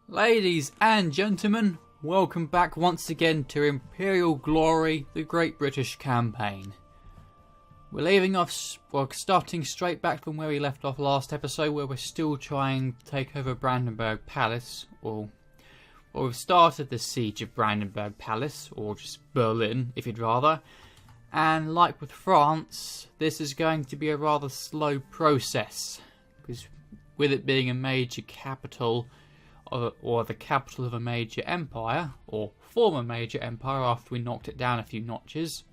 Ladies and gentlemen, welcome back once again to Imperial Glory, the Great British Campaign. We're starting straight back from where we left off last episode, where we're still trying to take over Brandenburg Palace, or we've started the siege of Brandenburg Palace, or just Berlin, if you'd rather. And like with France, this is going to be a rather slow process, because with it being a major capital, or the capital of a major empire, or former major empire after we knocked it down a few notches,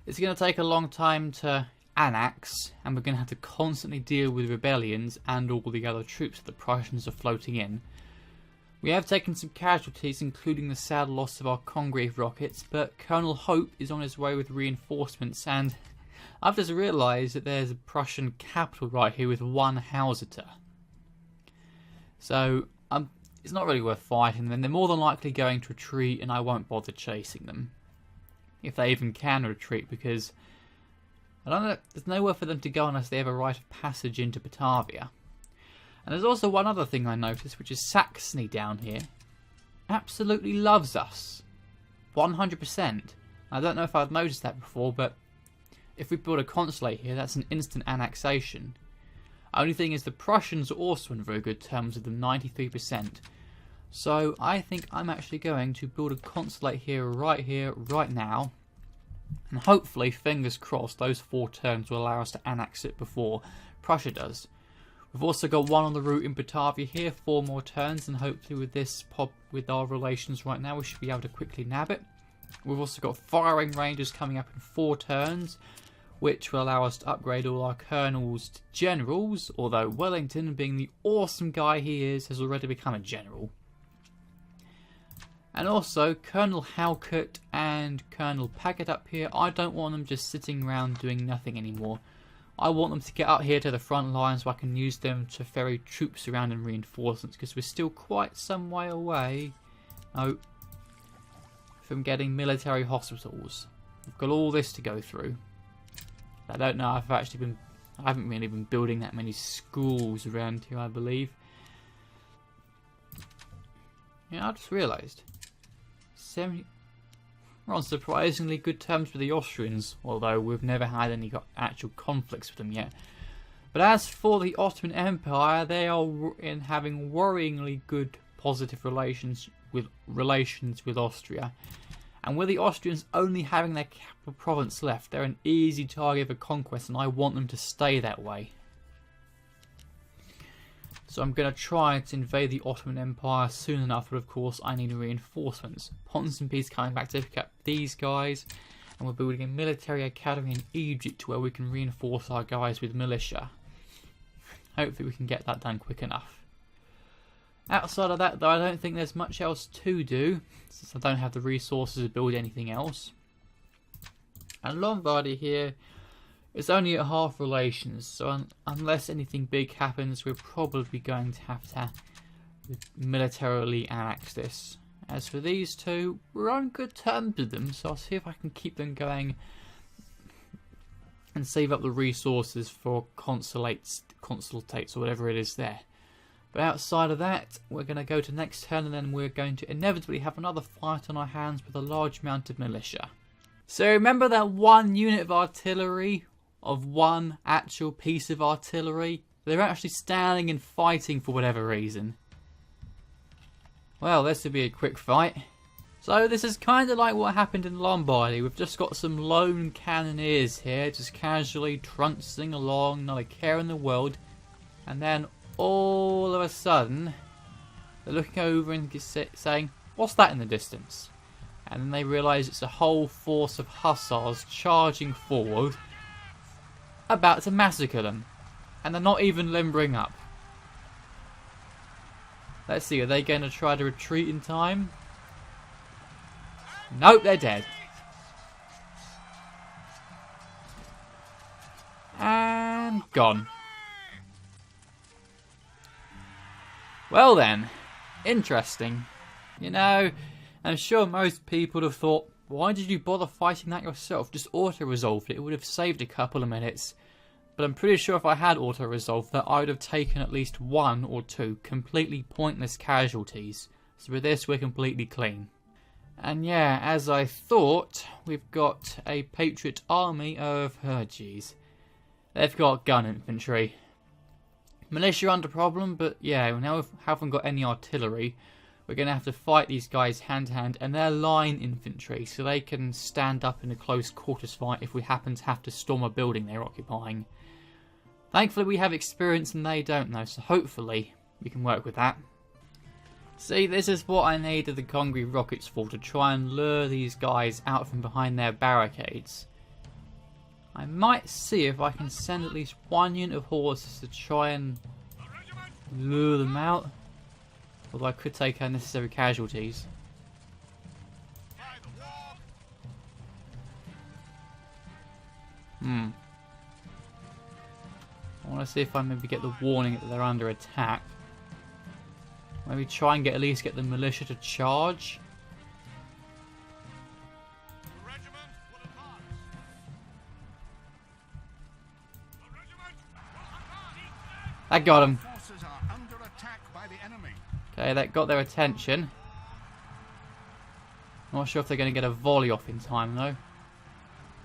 it's going to take a long time to annex, and we're going to have to constantly deal with rebellions and all the other troops that the Prussians are floating in. We have taken some casualties, including the sad loss of our Congreve rockets, but Colonel Hope is on his way with reinforcements, and I've just realised that there's a Prussian capital right here with one Hausiter. So it's not really worth fighting them. They're more than likely going to retreat, and I won't bother chasing them. If they even can retreat, because I don't know, there's nowhere for them to go unless they have a rite of passage into Batavia. And there's also one other thing I noticed, which is Saxony down here absolutely loves us. 100%. I don't know if I've noticed that before, but if we build a consulate here, that's an instant annexation. Only thing is the Prussians are also in very good terms with them, 93%. So I think I'm actually going to build a consulate here, right now. And hopefully, fingers crossed, those 4 turns will allow us to annex it before Prussia does. We've also got one on the route in Batavia here, 4 more turns, and hopefully with this with our relations right now, we should be able to quickly nab it. We've also got firing ranges coming up in 4 turns, which will allow us to upgrade all our colonels to generals, although Wellington, being the awesome guy he is, has already become a general. And also, Colonel Halkett and Colonel Paget up here, I don't want them just sitting around doing nothing anymore. I want them to get up here to the front lines so I can use them to ferry troops around and reinforcements, because we're still quite some way away from getting military hospitals. We've got all this to go through. I don't know if I haven't really been building that many schools around here, I believe. Yeah, I just realised. We're on surprisingly good terms with the Austrians, although we've never had any actual conflicts with them yet. But as for the Ottoman Empire, they are having worryingly good positive relations with Austria. And with the Austrians only having their capital province left, they're an easy target for conquest, and I want them to stay that way. So I'm going to try to invade the Ottoman Empire soon enough, but of course I need reinforcements. Ponsonby's coming back to pick up these guys, and we're building a military academy in Egypt where we can reinforce our guys with militia. Hopefully we can get that done quick enough. Outside of that, though, I don't think there's much else to do, since I don't have the resources to build anything else. And Lombardy here, it's only at half relations, so unless anything big happens, we're probably going to have to militarily annex this. As for these two, we're on good terms with them, so I'll see if I can keep them going and save up the resources for consulates, or whatever it is there. But outside of that, we're going to go to next turn, and then we're going to inevitably have another fight on our hands with a large mounted militia. So remember that one unit of artillery, of one actual piece of artillery? They're actually standing and fighting for whatever reason. Well, this will be a quick fight. So this is kind of like what happened in Lombardy. We've just got some lone cannoneers here, just casually trouncing along, not a care in the world. And then all of a sudden, they're looking over and saying, "What's that in the distance?" And then they realise it's a whole force of hussars charging forward, about to massacre them, and they're not even limbering up. Let's see, are they going to try to retreat in time? Nope, they're dead. And gone. Well then, interesting. You know, I'm sure most people would have thought, why did you bother fighting that yourself? Just auto-resolved it. It would have saved a couple of minutes. But I'm pretty sure if I had auto-resolve that I would have taken at least 1 or 2 completely pointless casualties. So with this we're completely clean. And yeah, as I thought, we've got a Patriot army of... oh jeez. They've got gun infantry. Militia under problem, but yeah, now we haven't got any artillery. We're going to have to fight these guys hand to hand, and they're line infantry, so they can stand up in a close quarters fight if we happen to have to storm a building they're occupying. Thankfully we have experience and they don't though, so hopefully we can work with that. See, this is what I needed the Congreve rockets for, to try and lure these guys out from behind their barricades. I might see if I can send at least 1 unit of horses to try and lure them out. Although I could take unnecessary casualties. I want to see if I maybe get the warning that they're under attack. Maybe try and at least get the militia to charge. That got them. Okay, that got their attention. Not sure if they're going to get a volley off in time though.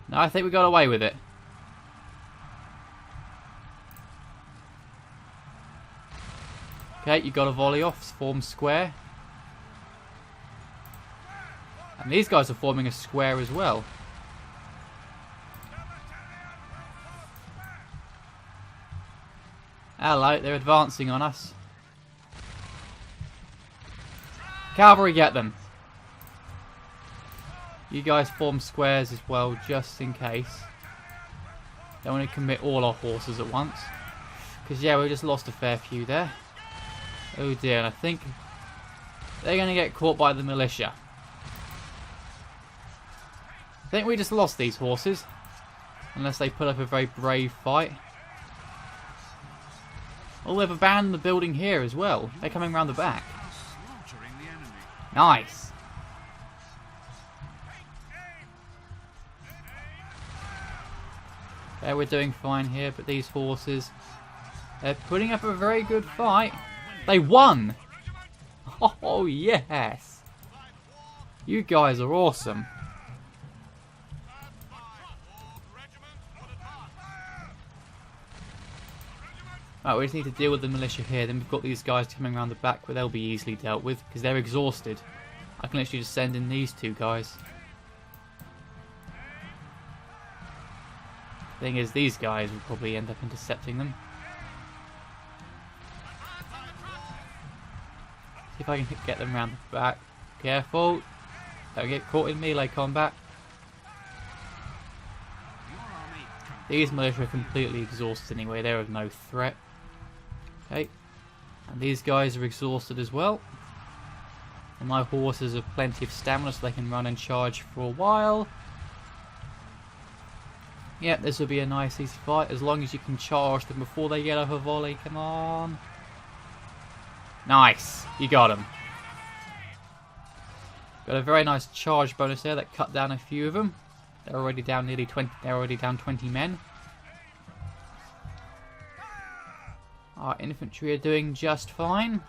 No, I think we got away with it. Okay, you got a volley off, form square. And these guys are forming a square as well. Hello, they're advancing on us. Cavalry, get them. You guys form squares as well, just in case. Don't want to commit all our horses at once. Because yeah, we just lost a fair few there. Oh dear, and I think they're going to get caught by the militia. I think we just lost these horses. Unless they put up a very brave fight. Oh, they've abandoned the building here as well. They're coming around the back. Nice. Okay, we're doing fine here, but these horses, they're putting up a very good fight. They won! Oh, yes! You guys are awesome. Right, we just need to deal with the militia here. Then we've got these guys coming around the back, but they'll be easily dealt with because they're exhausted. I can literally just send in these 2 guys. Thing is, these guys will probably end up intercepting them. See if I can get them around the back. Careful. Don't get caught in melee combat. These militia are completely exhausted anyway. They're of no threat. Okay. And these guys are exhausted as well. And my horses have plenty of stamina so they can run and charge for a while. Yep, this will be a nice easy fight as long as you can charge them before they get off a volley. Come on. Nice. You got them. Got a very nice charge bonus there that cut down a few of them. They're already down nearly 20. They're already down 20 men. Our infantry are doing just fine.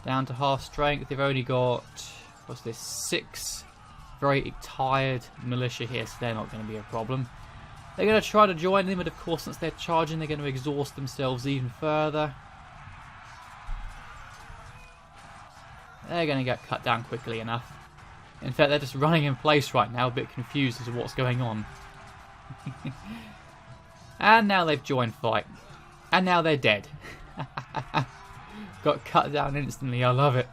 Down to half strength. They've only got, what's this, 6 very tired militia here, so they're not going to be a problem. They're going to try to join them, but of course since they're charging they're going to exhaust themselves even further. They're going to get cut down quickly enough. In fact, they're just running in place right now, a bit confused as to what's going on. And now they've joined fight. And now they're dead. Got cut down instantly, I love it.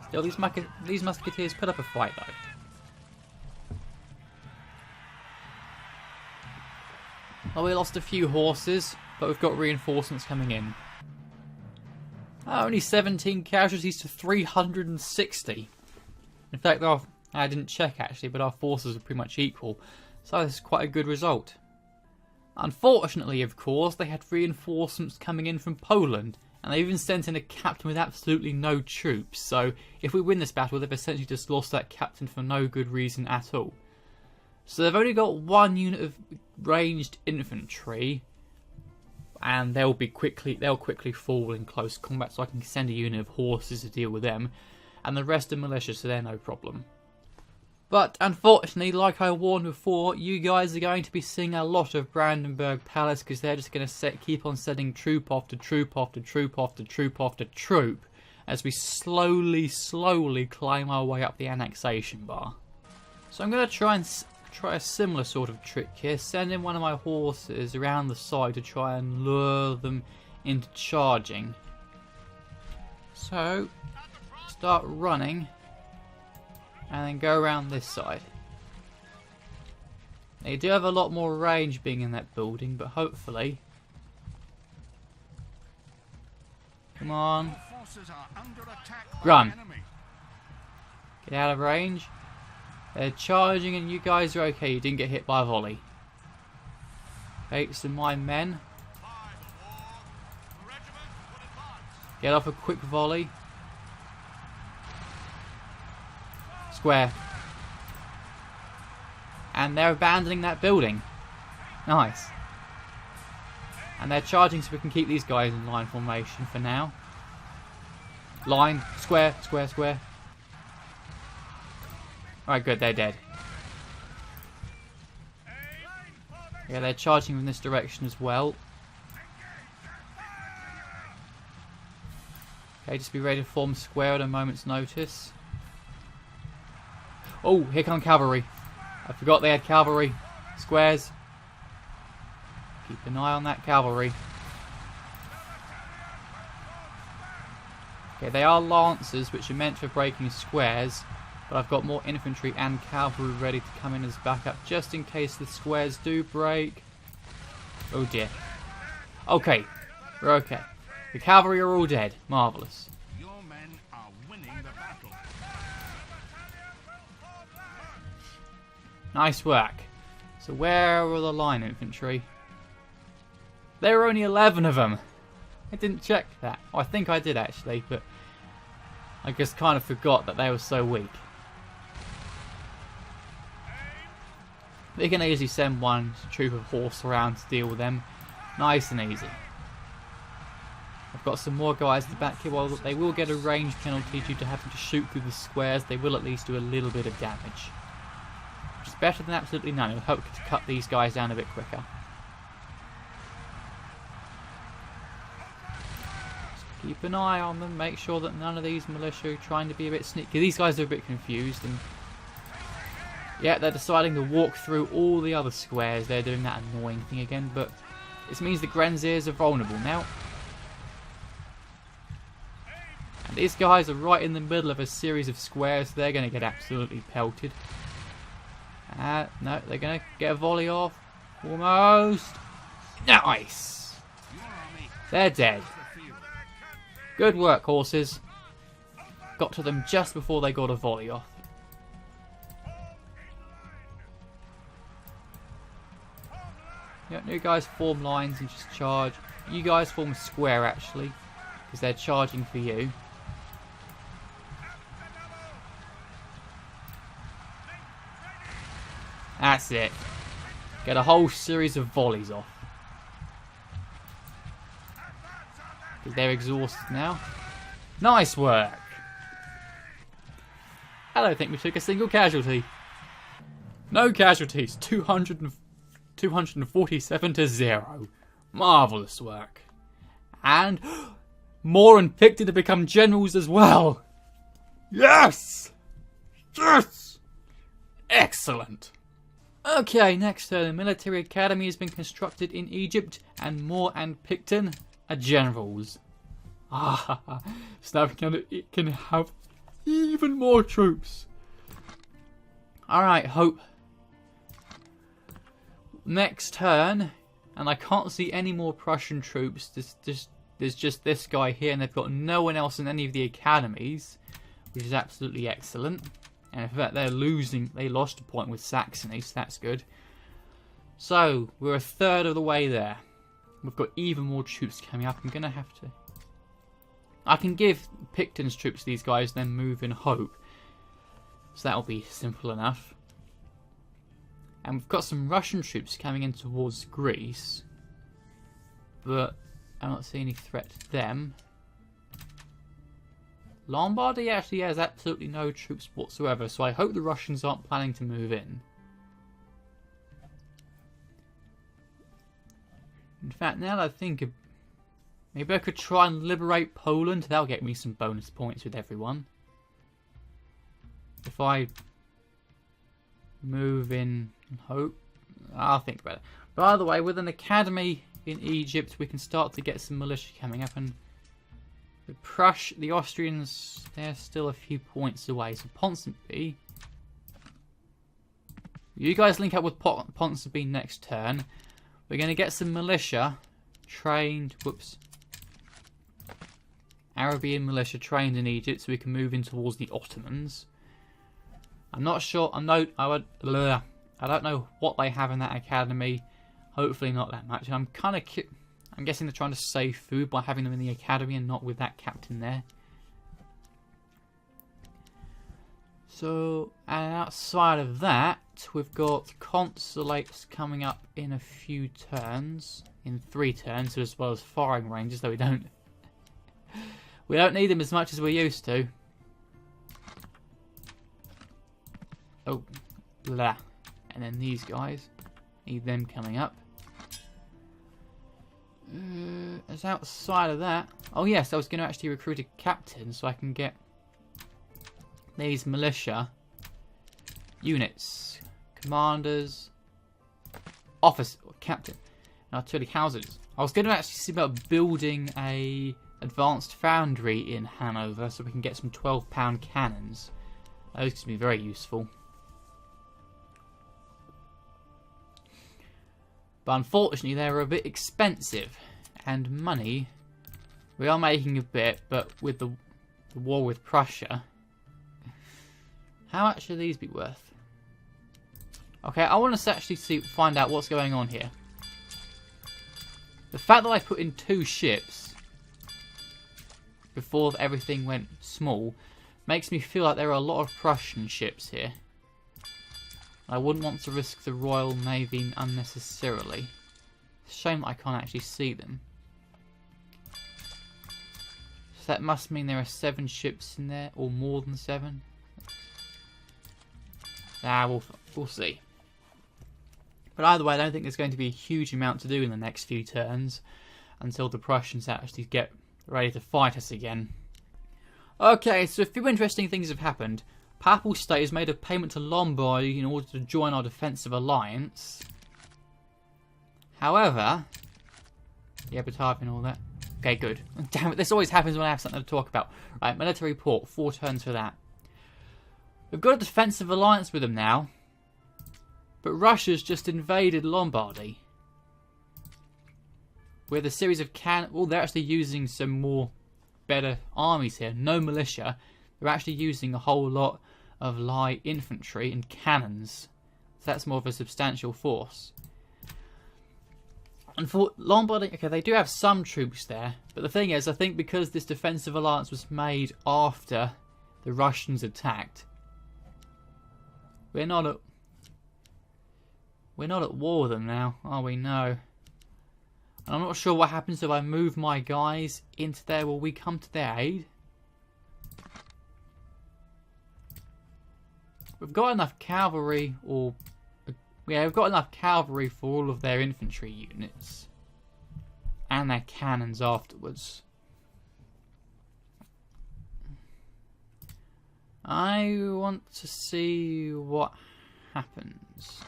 Still, these musketeers put up a fight though. Well, we lost a few horses, but we've got reinforcements coming in. Only 17 casualties to 360. In fact, I didn't check actually, but our forces are pretty much equal. So this is quite a good result. Unfortunately, of course, they had reinforcements coming in from Poland. And they even sent in a captain with absolutely no troops. So if we win this battle, they've essentially just lost that captain for no good reason at all. So they've only got one unit of ranged infantry, and they'll quickly fall in close combat, so I can send a unit of horses to deal with them, and the rest are militia, so they're no problem. But unfortunately, like I warned before, you guys are going to be seeing a lot of Brandenburg Palace, because they're just going to keep on sending troop after troop after troop after troop after troop as we slowly climb our way up the annexation bar. So I'm going to try a similar sort of trick here, sending one of my horses around the side to try and lure them into charging. So, start running, and then go around this side. Now, you do have a lot more range being in that building, but hopefully... Come on. Run. Get out of range. They're charging and you guys are okay. You didn't get hit by a volley. Okay, so my men. Get off a quick volley. Square. And they're abandoning that building. Nice. And they're charging so we can keep these guys in line formation for now. Line, square, square, square. Alright, good, they're dead. Yeah, they're charging from this direction as well. Okay, just be ready to form square at a moment's notice. Oh, here come cavalry. I forgot they had cavalry. Squares. Keep an eye on that cavalry. Okay, they are lancers, which are meant for breaking squares, but I've got more infantry and cavalry ready to come in as backup, just in case the squares do break. Oh dear. Okay, we're okay. The cavalry are all dead. Marvellous. Your men are winning the battle. Nice work. So where were the line infantry? There were only 11 of them. I didn't check that. Oh, I think I did actually, but I just kind of forgot that they were so weak. They can easily send one troop of horse around to deal with them. Nice and easy. I've got some more guys at the back here. While they will get a range penalty due to having to shoot through the squares, they will at least do a little bit of damage. Which is better than absolutely none. It'll help to cut these guys down a bit quicker. Keep an eye on them, make sure that none of these militia are trying to be a bit sneaky. These guys are a bit confused, and yeah, they're deciding to walk through all the other squares. They're doing that annoying thing again, but this means the Grenadiers are vulnerable now. And these guys are right in the middle of a series of squares, so they're going to get absolutely pelted. No, they're going to get a volley off. Almost. Nice. They're dead. Good work, horses. Got to them just before they got a volley off. Yeah, you guys form lines and just charge. You guys form a square actually, because they're charging for you. That's it. Get a whole series of volleys off. Because they're exhausted now. Nice work. I don't think we took a single casualty. No casualties. 247 to 0. Marvellous work. And more and picked to become generals as well. Yes! Yes! Excellent. Okay, next turn. A military academy has been constructed in Egypt, and Moore and Picton are generals. So now it can have even more troops. Alright, Hope. Next turn, and I can't see any more Prussian troops. There's just this guy here, and they've got no one else in any of the academies, which is absolutely excellent. And in fact, they're losing. They lost a point with Saxony, so that's good. So we're a third of the way there. We've got even more troops coming up. I'm gonna have to. I can give Picton's troops to these guys, then move in Hope. So that'll be simple enough. And we've got some Russian troops coming in towards Greece. But I'm not seeing any threat to them. Lombardy actually has absolutely no troops whatsoever, so I hope the Russians aren't planning to move in. In fact, now that I think of, maybe I could try and liberate Poland. That'll get me some bonus points with everyone. If I move in and hope, I'll think about it. By the way, with an academy in Egypt, we can start to get some militia coming up, and the Austrians, they're still a few points away. So Ponsonby, you guys link up with Ponsonby next turn. We're going to get some militia trained. Whoops. Arabian militia trained in Egypt, so we can move in towards the Ottomans. I'm not sure. I don't know what they have in that academy. Hopefully not that much. I'm guessing they're trying to save food by having them in the academy and not with that captain there. So, and outside of that, we've got consulates coming up in a few turns, in 3 turns, as well as firing ranges. Though we don't need them as much as we used to. Oh, blah. And then these guys, need them coming up. As outside of that, oh yes, I was going to actually recruit a captain so I can get these militia units, commanders, officer, captain, and artillery houses. I was going to actually see about building a advanced foundry in Hanover so we can get some 12-pound cannons. Those could be very useful. But unfortunately, they're a bit expensive, and money, we are making a bit, but with the war with Prussia, how much should these be worth? Okay, I want to actually find out what's going on here. The fact that I put in 2 ships before everything went small makes me feel like there are a lot of Prussian ships here. I wouldn't want to risk the Royal Navy unnecessarily. It's a shame that I can't actually see them. So that must mean there are 7 ships in there, or more than 7. We'll see. But either way, I don't think there's going to be a huge amount to do in the next few turns until the Prussians actually get ready to fight us again. Okay, so a few interesting things have happened. Papal State has made a payment to Lombardy in order to join our defensive alliance. However, yeah, Batavia and all that. Okay, good. Damn it, this always happens when I have something to talk about. Right, military port, 4 turns for that. We've got a defensive alliance with them now, but Russia's just invaded Lombardy with a series of well, they're actually using some more better armies here. No militia. They're actually using a whole lot of light infantry and cannons. So that's more of a substantial force. And for Lombardy, okay, they do have some troops there. But the thing is, I think because this defensive alliance was made after the Russians attacked, we're not at war with them now, are we? No. And I'm not sure what happens if I move my guys into there. Will we come to their aid? We've got enough cavalry, or yeah, we've got enough cavalry for all of their infantry units and their cannons afterwards. I want to see what happens.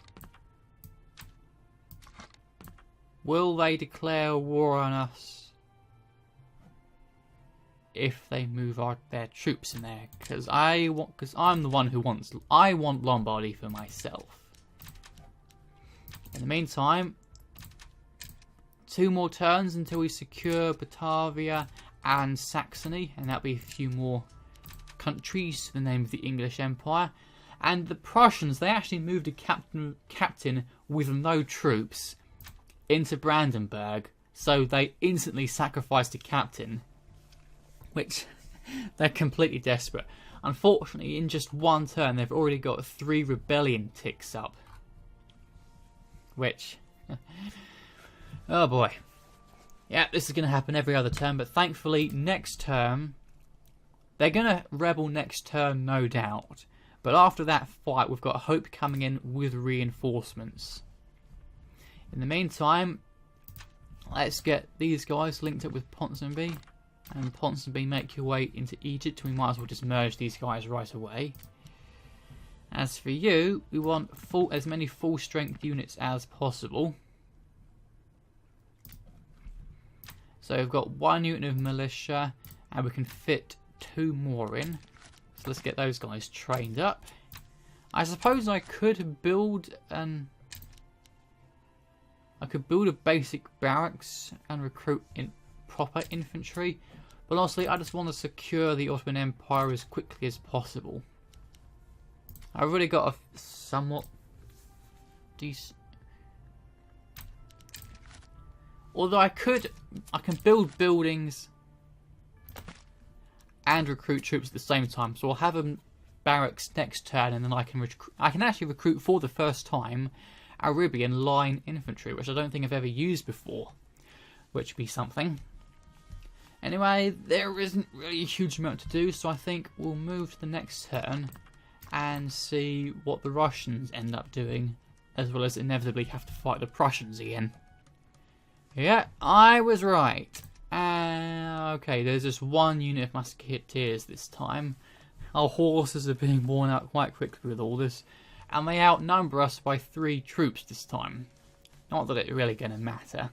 Will they declare war on us if they move their troops in there? Because I'm the one who I want Lombardy for myself. In the meantime, 2 more turns until we secure Batavia and Saxony, and that'll be a few more countries to the name of the English Empire. And the Prussians, they actually moved a captain with no troops into Brandenburg, so they instantly sacrificed a captain, which they're completely desperate. Unfortunately, in just 1 turn, they've already got 3 rebellion ticks up. which... oh boy. Yeah, this is going to happen every other turn, but thankfully next turn... they're going to rebel next turn, no doubt. But after that fight, we've got Hope coming in with reinforcements. In the meantime, let's get these guys linked up with Ponsonby. And Ponsonby, make your way into Egypt. We might as well just merge these guys right away. As for you, we want as many full strength units as possible. So we've got 1 unit of militia, and we can fit 2 more in. So let's get those guys trained up. I suppose I could build a basic barracks and recruit in proper infantry, but honestly, I just want to secure the Ottoman Empire as quickly as possible. I've really got a somewhat decent. Although I can build buildings and recruit troops at the same time, so I'll have a barracks next turn, and then I can actually recruit for the first time Arabian line infantry, which I don't think I've ever used before, which would be something. Anyway, there isn't really a huge amount to do, so I think we'll move to the next turn and see what the Russians end up doing, as well as inevitably have to fight the Prussians again. Yeah, I was right. Okay, there's just 1 unit of musketeers this time. Our horses are being worn out quite quickly with all this, and they outnumber us by 3 troops this time. Not that it's really going to matter.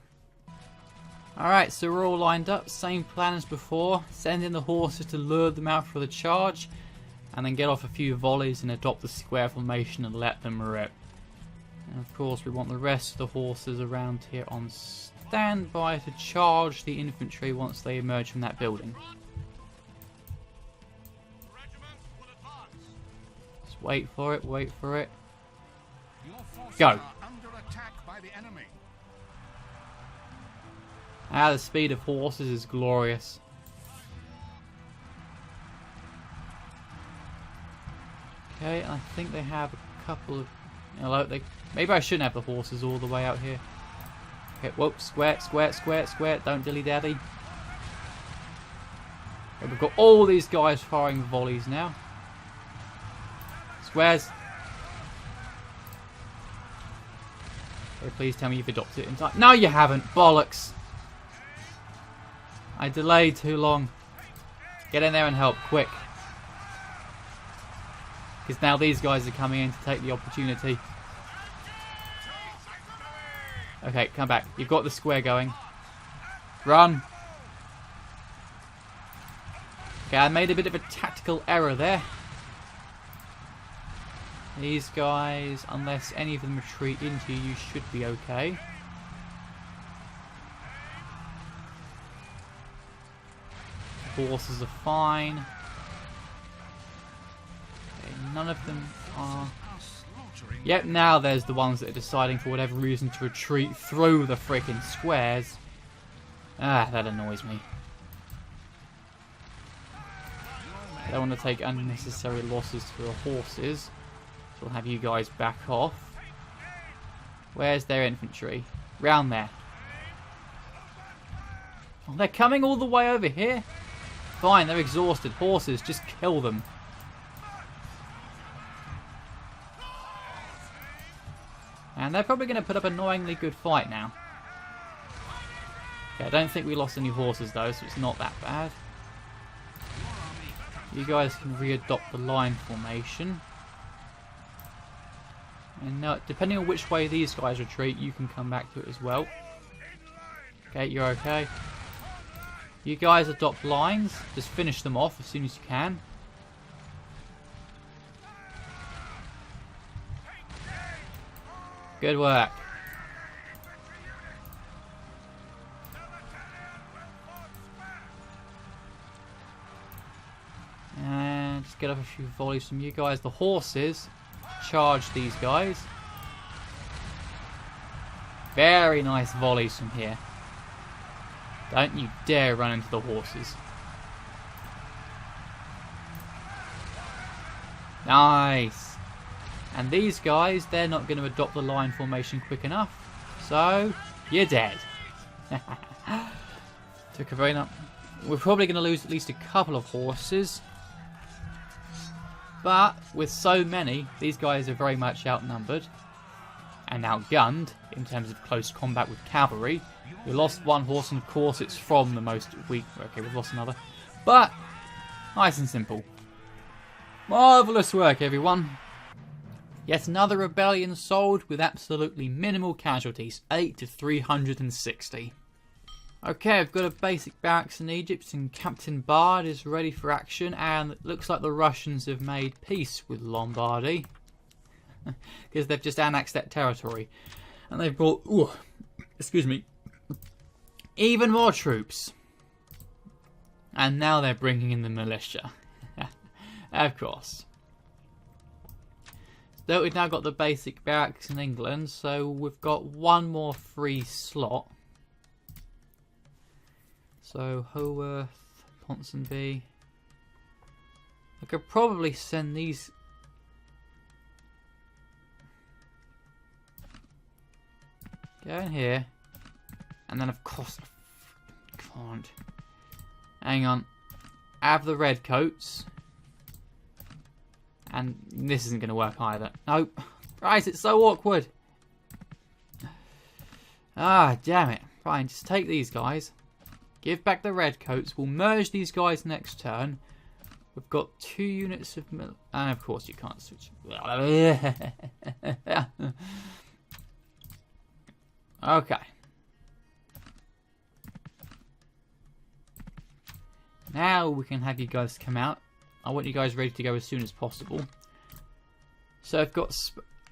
Alright, so we're all lined up, same plan as before. Send in the horses to lure them out for the charge, and then get off a few volleys and adopt the square formation and let them rip. And of course we want the rest of the horses around here on standby to charge the infantry once they emerge from that building. Just wait for it, wait for it. Go! Ah, the speed of horses is glorious. Okay, I think they have a couple of... hello, maybe I shouldn't have the horses all the way out here. Okay, whoa, square, square, square, square. Don't dilly-dally. Okay, we've got all these guys firing volleys now. Squares. Okay, please tell me you've adopted it in time. No, you haven't. Bollocks. I delayed too long. Get in there and help, quick. Because now these guys are coming in to take the opportunity. Okay, come back. You've got the square going. Run. Okay, I made a bit of a tactical error there. These guys, unless any of them retreat into you, should be okay. Horses are fine. Okay, none of them are... Yep, now there's the ones that are deciding for whatever reason to retreat through the freaking squares. Ah, that annoys me. I don't want to take unnecessary losses to the horses. So we'll have you guys back off. Where's their infantry? Round there. Oh, they're coming all the way over here? Fine, they're exhausted. Horses, just kill them. And they're probably going to put up an annoyingly good fight now. Okay, I don't think we lost any horses though, so it's not that bad. You guys can readopt the line formation. And now, depending on which way these guys retreat, you can come back to it as well. Okay, you're okay. You guys adopt lines. Just finish them off as soon as you can. Good work. And just get off a few volleys from you guys. The horses charge these guys. Very nice volleys from here. Don't you dare run into the horses. Nice. And these guys, they're not going to adopt the line formation quick enough. So, you're dead. Took a very not. We're probably going to lose at least a couple of horses. But with so many, these guys are very much outnumbered and outgunned in terms of close combat with cavalry. We lost one horse, and of course it's from the most weak. Okay, we've lost another. But, nice and simple. Marvellous work, everyone. Yet another rebellion sold with absolutely minimal casualties. 8 to 360. Okay, I've got a basic barracks in Egypt, and Captain Bard is ready for action, and it looks like the Russians have made peace with Lombardy. Because they've just annexed that territory. And they've brought, excuse me, even more troops. And now they're bringing in the militia. Of course. So we've now got the basic barracks in England, so we've got one more free slot. So Haworth, Ponsonby. I could probably send these. Go in here. And then of course I can't. Hang on. Have the red coats. And this isn't going to work either. No. Right, it's so awkward. Ah, damn it. Fine, just take these guys. Give back the red coats. We'll merge these guys next turn. We've got 2 units of... And of course you can't switch. Okay. Now we can have you guys come out. I want you guys ready to go as soon as possible. So I've got...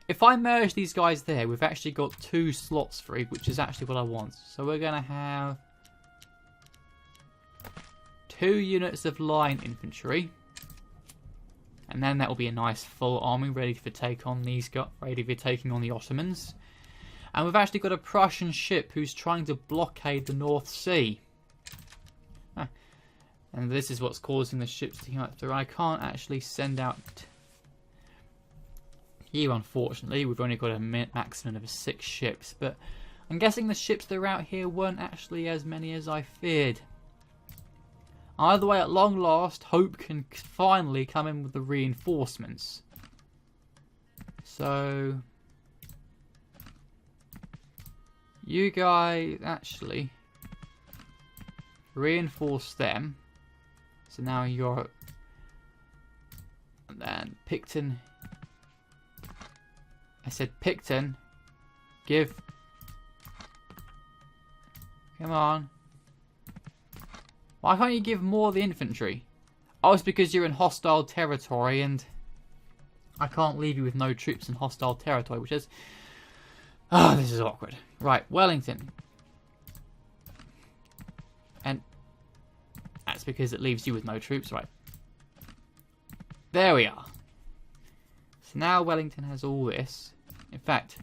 If I merge these guys there, we've actually got 2 slots free, which is actually what I want. So we're going to have 2 units of line infantry. And then that will be a nice full army ready for take on these guys, ready for taking on the Ottomans. And we've actually got a Prussian ship who's trying to blockade the North Sea. And this is what's causing the ships to come up through. I can't actually send out here, unfortunately. We've only got a maximum of 6 ships. But I'm guessing the ships that are out here weren't actually as many as I feared. Either way, at long last, hope can finally come in with the reinforcements. So you guys actually reinforce them. So now you're... And then Picton... I said Picton, give... Come on. Why can't you give more of the infantry? Oh, it's because you're in hostile territory and I can't leave you with no troops in hostile territory, which is... Oh, this is awkward. Right, Wellington. And that's because it leaves you with no troops, right? There we are. So now Wellington has all this. In fact,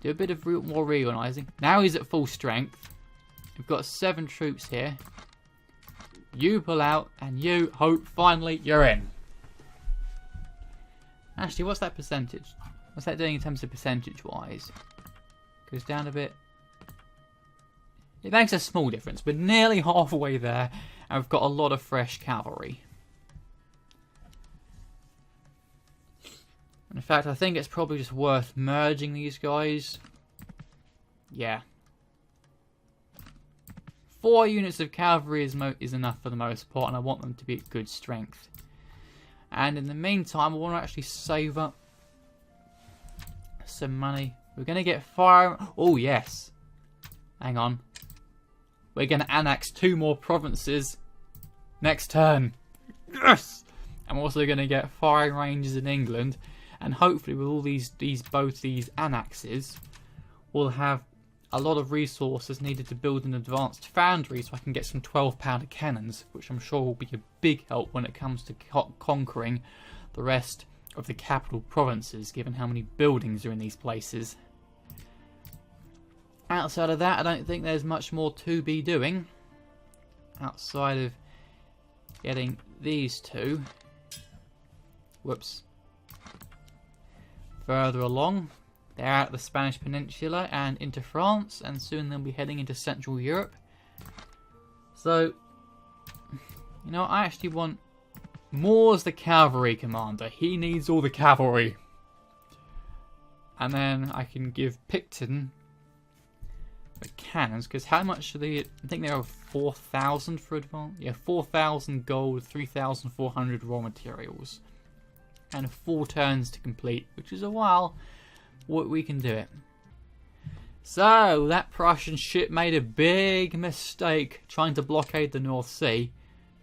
do a bit of more reorganising. Now he's at full strength. We've got 7 troops here. You pull out, and you hope finally you're in. Actually, what's that percentage? What's that doing in terms of percentage-wise? Goes down a bit. It makes a small difference. We're nearly halfway there, and we've got a lot of fresh cavalry. And in fact, I think it's probably just worth merging these guys. Yeah. 4 units of cavalry is enough for the most part, and I want them to be at good strength. And in the meantime, I want to actually save up some money. We're going to get fire... Oh, yes. Hang on. We're going to annex 2 more provinces next turn. Yes! I'm also going to get firing ranges in England. And hopefully with all both these annexes, we'll have a lot of resources needed to build an advanced foundry so I can get some 12-pounder cannons, which I'm sure will be a big help when it comes to conquering the rest of the capital provinces, given how many buildings are in these places. Outside of that, I don't think there's much more to be doing. Outside of getting these 2. Whoops. further along. They're out the Spanish Peninsula and into France, and soon they'll be heading into Central Europe. So, you know, I actually want Moore's the cavalry commander. He needs all the cavalry. And then I can give Picton the cannons, because how much are they? I think they are 4,000 for advance. Yeah, 4,000 gold, 3,400 raw materials. And 4 turns to complete, which is a while. What we can do it. So that Prussian ship made a big mistake trying to blockade the North Sea.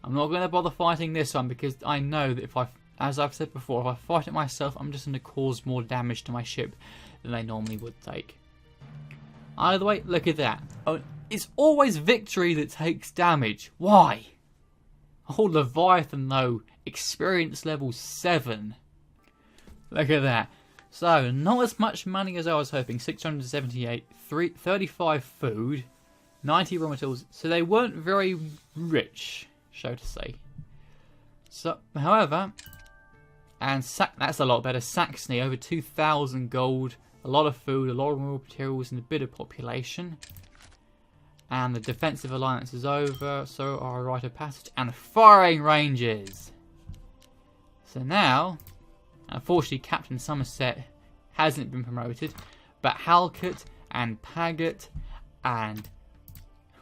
I'm not going to bother fighting this one because I know that if as I've said before, if I fight it myself, I'm just going to cause more damage to my ship than they normally would take. Either way, look at that. Oh, it's always victory that takes damage. Why? Oh, Leviathan though, experience level 7. Look at that. So, not as much money as I was hoping. 678, 35 food, 90 raw materials. So they weren't very rich, so to say. So, however, and that's a lot better. Saxony, over 2,000 gold, a lot of food, a lot of raw materials, and a bit of population. And the defensive alliance is over, so our rite of passage and firing ranges. So now, unfortunately, Captain Somerset hasn't been promoted, but Halkett and Paget and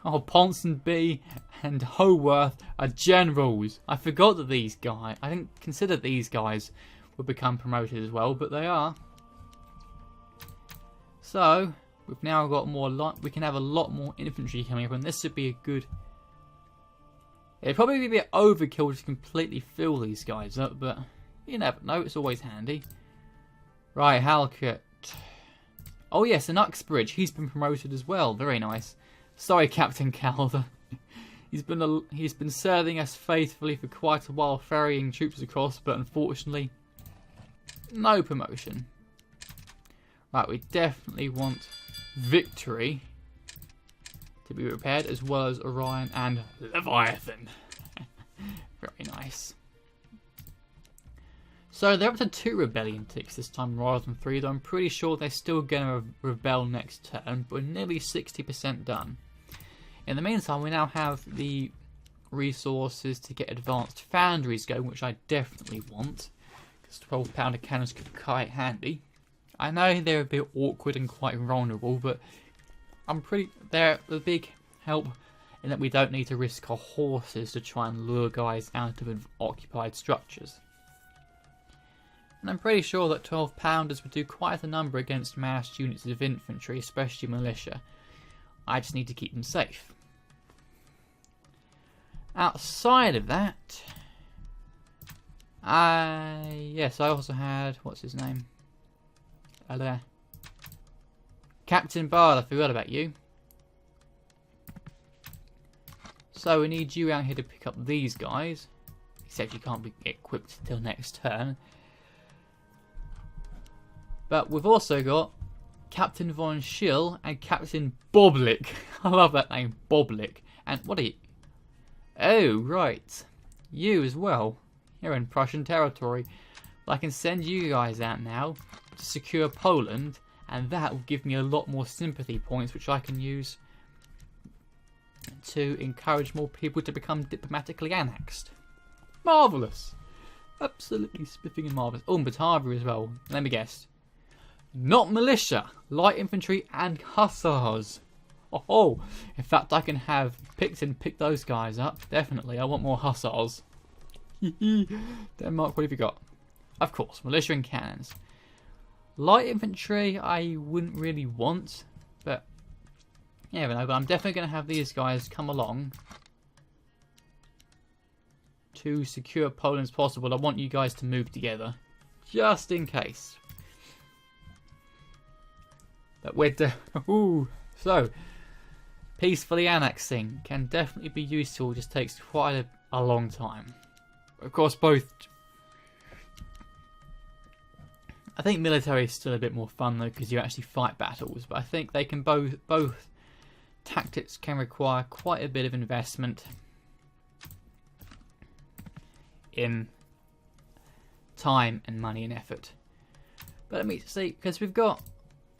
Ponsonby and Howarth are generals. I forgot that these guys, I didn't consider these guys would become promoted as well, but they are. So we've now got more. We can have a lot more infantry coming up, and this would be a good. It'd probably be a bit overkill to completely fill these guys up, but you never know. It's always handy. Right, Halkett. Oh yes, and Uxbridge. He's been promoted as well. Very nice. Sorry, Captain Calder. He's been serving us faithfully for quite a while, ferrying troops across, but unfortunately, no promotion. Right, we definitely want victory to be repaired, as well as Orion and Leviathan. Very nice. So they're up to 2 rebellion ticks this time rather than 3, though I'm pretty sure they're still going to rebel next turn, but we're nearly 60% done. In the meantime, we now have the resources to get advanced foundries going, which I definitely want, because 12-pounder cannons could be quite handy. I know they're a bit awkward and quite vulnerable, but they're a big help in that we don't need to risk our horses to try and lure guys out of occupied structures. And I'm pretty sure that 12-pounders would do quite a number against massed units of infantry, especially militia. I just need to keep them safe. Outside of that, yes, I also had, what's his name? Captain Bard, I forgot about you. So we need you out here to pick up these guys. Except you can't be equipped until next turn. But we've also got Captain Von Schill and Captain Boblik. I love that name, Boblik. And what are you? Oh, right. You as well. You're in Prussian territory. But I can send you guys out now to secure Poland, and that will give me a lot more sympathy points, which I can use to encourage more people to become diplomatically annexed. Marvellous. Absolutely spiffing and marvellous. Oh, and Batavia as well. Let me guess. Not militia, light infantry and hussars. Oh, in fact I can have Picton pick those guys up. Definitely, I want more hussars. Denmark, what have you got? Of course, militia and cannons. Light infantry I wouldn't really want, but you never know. But I'm definitely going to have these guys come along to secure Poland as possible. I want you guys to move together, just in case. But we're so peacefully annexing can definitely be useful. Just takes quite a long time. Of course, both. I think military is still a bit more fun though, because you actually fight battles. But I think they can both tactics can require quite a bit of investment in time and money and effort. But let me see, because we've got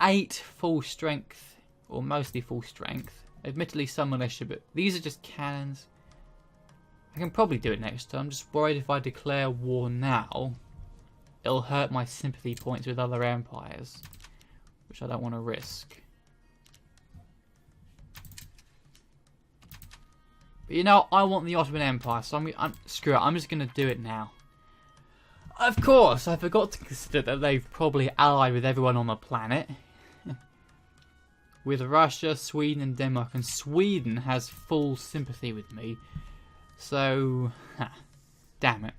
8 full strength, or mostly full strength. Admittedly some militia, but these are just cannons. I can probably do it next time. I'm just worried if I declare war now, it'll hurt my sympathy points with other empires, which I don't want to risk. But you know, I want the Ottoman Empire, so screw it, I'm just going to do it now. Of course, I forgot to consider that they've probably allied with everyone on the planet. With Russia, Sweden and Denmark, and Sweden has full sympathy with me. So, damn it.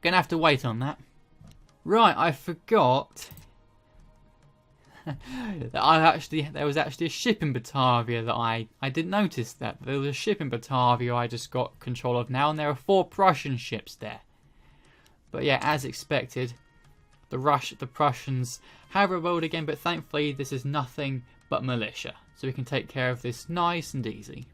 Gonna have to wait on that. Right, I forgot that there was actually a ship in Batavia that I didn't notice that. There was a ship in Batavia I just got control of now, and there are 4 Prussian ships there. But yeah, as expected, the Prussians have rebelled again, but thankfully this is nothing but militia. So we can take care of this nice and easy.